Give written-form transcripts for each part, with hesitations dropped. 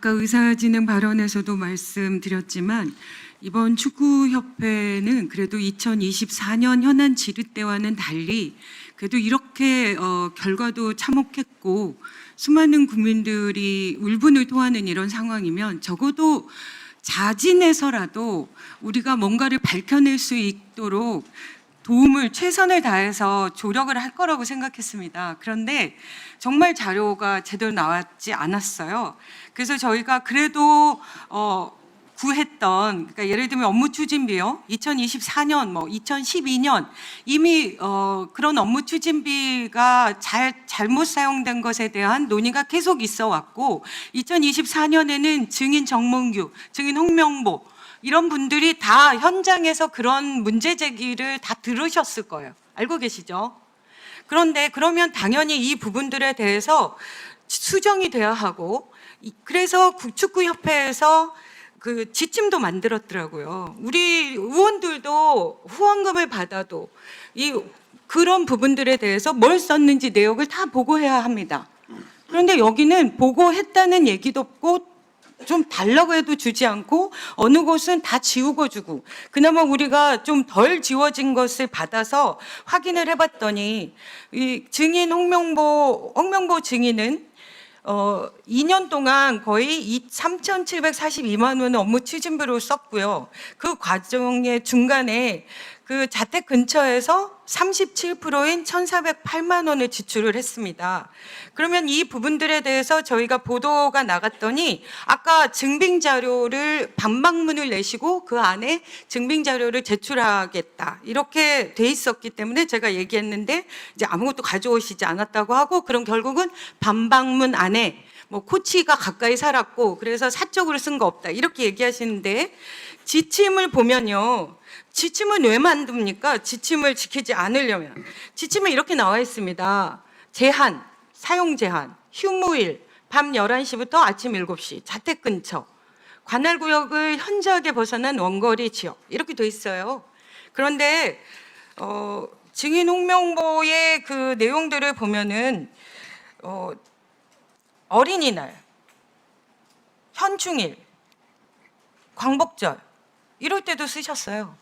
아까 의사진행 발언에서도 말씀드렸지만 이번 축구협회는 그래도 2024년 현안 질의 때와는 달리 그래도 이렇게 결과도 참혹했고 수많은 국민들이 울분을 토하는 이런 상황이면 적어도 자진해서라도 우리가 뭔가를 밝혀낼 수 있도록 도움을 최선을 다해서 조력을 할 거라고 생각했습니다. 그런데 정말 자료가 제대로 나왔지 않았어요. 그래서 저희가 그래도 구했던, 그러니까 예를 들면 업무 추진비요, 2024년, 2012년 이미 그런 업무 추진비가 잘못 사용된 것에 대한 논의가 계속 있어 왔고, 2024년에는 증인 정몽규, 증인 홍명보 이런 분들이 다 현장에서 그런 문제 제기를 다 들으셨을 거예요. 알고 계시죠? 그런데 그러면 당연히 이 부분들에 대해서 수정이 돼야 하고, 그래서 축구협회에서 그 지침도 만들었더라고요. 우리 의원들도 후원금을 받아도 그런 부분들에 대해서 뭘 썼는지 내역을 다 보고해야 합니다. 그런데 여기는 보고했다는 얘기도 없고 좀 달라고 해도 주지 않고 어느 곳은 다 지우고 주고, 그나마 우리가 좀 덜 지워진 것을 받아서 확인을 해봤더니 이 증인 홍명보 증인은 2년 동안 거의 3,742만 원의 업무 추진비로 썼고요. 그 과정의 중간에 그 자택 근처에서 37%인 1,408만 원을 지출을 했습니다. 그러면 이 부분들에 대해서 저희가 보도가 나갔더니 아까 증빙 자료를 반박문을 내시고 그 안에 증빙 자료를 제출하겠다 이렇게 돼 있었기 때문에 제가 얘기했는데 이제 아무것도 가져오시지 않았다고 하고, 그럼 결국은 반박문 안에 코치가 가까이 살았고 그래서 사적으로 쓴 거 없다 이렇게 얘기하시는데, 지침을 보면요. 지침은 왜 만듭니까? 지침을 지키지 않으려면. 지침에 이렇게 나와 있습니다. 제한, 사용 제한, 휴무일, 밤 11시부터 아침 7시, 자택 근처, 관할 구역을 현저하게 벗어난 원거리 지역 이렇게 돼 있어요. 그런데 증인 홍명보의 그 내용들을 보면은 어린이날, 현충일, 광복절 이럴 때도 쓰셨어요.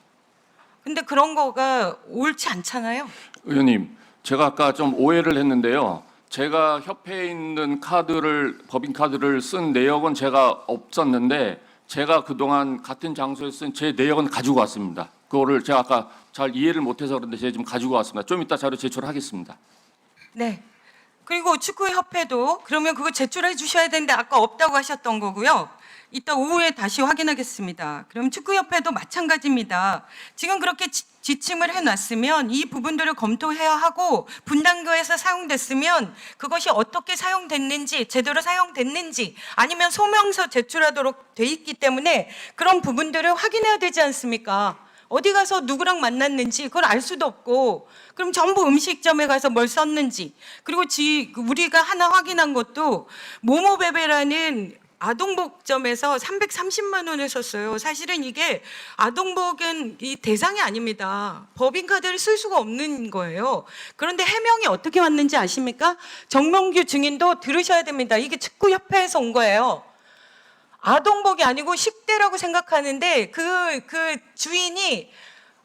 근데 그런 거가 옳지 않잖아요. 의원님, 제가 아까 좀 오해를 했는데요. 제가 협회에 있는 법인 카드를 쓴 내역은 제가 없었는데 제가 그동안 같은 장소에 쓴 제 내역은 가지고 왔습니다. 그거를 제가 아까 잘 이해를 못해서 그런데 제가 지금 가지고 왔습니다. 좀 이따 자료 제출하겠습니다. 네. 그리고 축구협회도 그러면 그거 제출해 주셔야 되는데 아까 없다고 하셨던 거고요. 이따 오후에 다시 확인하겠습니다. 그럼 축구협회도 마찬가지입니다. 지금 그렇게 지침을 해놨으면 이 부분들을 검토해야 하고, 분당교에서 사용됐으면 그것이 어떻게 사용됐는지, 제대로 사용됐는지, 아니면 소명서 제출하도록 돼 있기 때문에 그런 부분들을 확인해야 되지 않습니까? 어디 가서 누구랑 만났는지 그걸 알 수도 없고, 그럼 전부 음식점에 가서 뭘 썼는지, 그리고 우리가 하나 확인한 것도 모모베베라는 아동복점에서 330만 원을 썼어요. 사실은 이게 아동복은 이 대상이 아닙니다. 법인카드를 쓸 수가 없는 거예요. 그런데 해명이 어떻게 왔는지 아십니까? 정명규 증인도 들으셔야 됩니다. 이게 축구협회에서 온 거예요. 아동복이 아니고 10대라고 생각하는데 그 주인이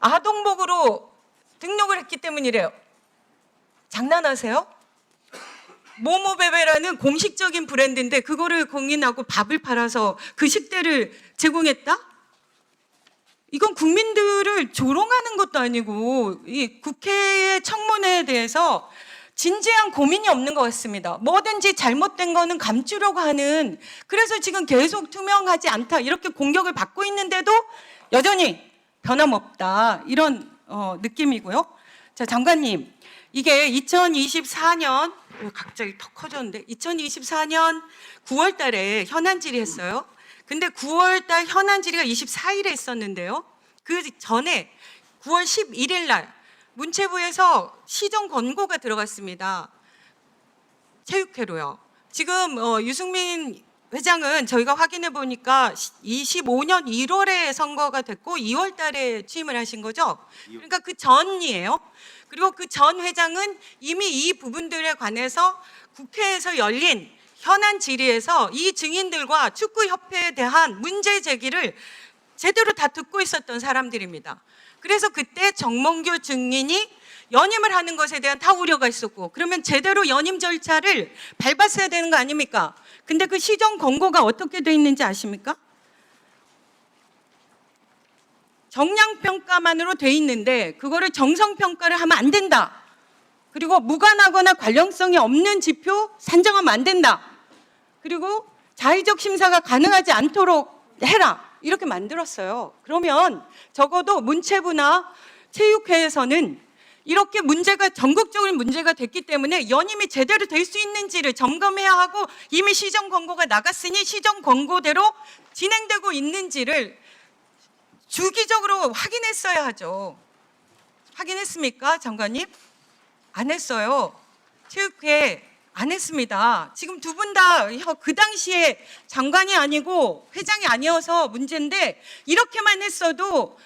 아동복으로 등록을 했기 때문이래요. 장난하세요? 모모베베라는 공식적인 브랜드인데 그거를 공인하고 밥을 팔아서 그 식대를 제공했다? 이건 국민들을 조롱하는 것도 아니고 이 국회의 청문회에 대해서 진지한 고민이 없는 것 같습니다. 뭐든지 잘못된 거는 감추려고 하는, 그래서 지금 계속 투명하지 않다 이렇게 공격을 받고 있는데도 여전히 변함없다 이런 느낌이고요. 자, 장관님, 이게 2024년 갑자기 턱 커졌는데 2024년 9월 달에 현안 질의했어요. 근데 9월 달 현안 질의가 24일에 있었는데요. 그 전에 9월 11일 날 문체부에서 시정 권고가 들어갔습니다. 체육회로요. 지금 유승민 회장은 저희가 확인해 보니까 25년 1월에 선거가 됐고 2월 달에 취임을 하신 거죠. 그러니까 그 전이에요. 그리고 그 전 회장은 이미 이 부분들에 관해서 국회에서 열린 현안 질의에서 이 증인들과 축구협회에 대한 문제 제기를 제대로 다 듣고 있었던 사람들입니다. 그래서 그때 정몽규 증인이 연임을 하는 것에 대한 다 우려가 있었고, 그러면 제대로 연임 절차를 밟았어야 되는 거 아닙니까? 근데 그 시정 권고가 어떻게 돼 있는지 아십니까? 정량평가만으로 돼 있는데 그거를 정성평가를 하면 안 된다. 그리고 무관하거나 관련성이 없는 지표 산정하면 안 된다. 그리고 자의적 심사가 가능하지 않도록 해라. 이렇게 만들었어요. 그러면 적어도 문체부나 체육회에서는 이렇게 문제가 전국적으로 문제가 됐기 때문에 연임이 제대로 될 수 있는지를 점검해야 하고, 이미 시정 권고가 나갔으니 시정 권고대로 진행되고 있는지를 주기적으로 확인했어야 하죠. 확인했습니까, 장관님? 안 했어요. 체육회 안 했습니다. 지금 두 분 다 그 당시에 장관이 아니고 회장이 아니어서 문제인데, 이렇게만 했어도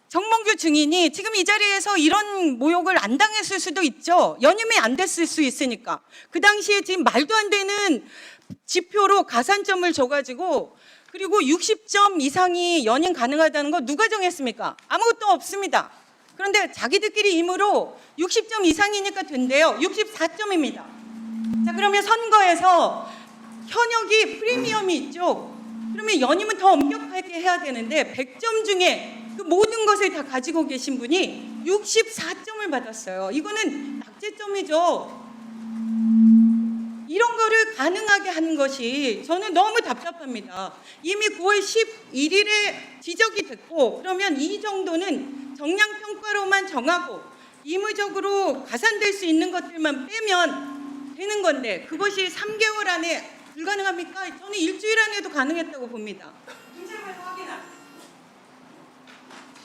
정몽규 증인이 지금 이 자리에서 이런 모욕을 안 당했을 수도 있죠. 연임이 안 됐을 수 있으니까. 그 당시에 지금 말도 안 되는 지표로 가산점을 줘가지고, 그리고 60점 이상이 연임 가능하다는 거 누가 정했습니까? 아무것도 없습니다. 그런데 자기들끼리 임으로 60점 이상이니까 된대요. 64점입니다. 자, 그러면 선거에서 현역이 프리미엄이 있죠. 그러면 연임은 더 엄격하게 해야 되는데 100점 중에 그 모든 것을 다 가지고 계신 분이 64점을 받았어요. 이거는 낙제점이죠. 이런 거를 가능하게 하는 것이 저는 너무 답답합니다. 이미 9월 11일에 지적이 됐고, 그러면 이 정도는 정량평가로만 정하고 임의적으로 가산될 수 있는 것들만 빼면 되는 건데, 그것이 3개월 안에 불가능합니까? 저는 일주일 안에도 가능했다고 봅니다. 문제를 확인하고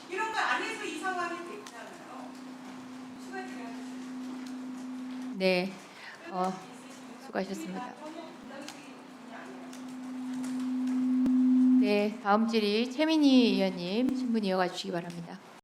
이런 거 안 해서 이 상황이 됐잖아요. 수고하셨습니다. 네, 수고하셨습니다. 네, 다음 질의 최민희 의원님 신문 이어가 주시기 바랍니다.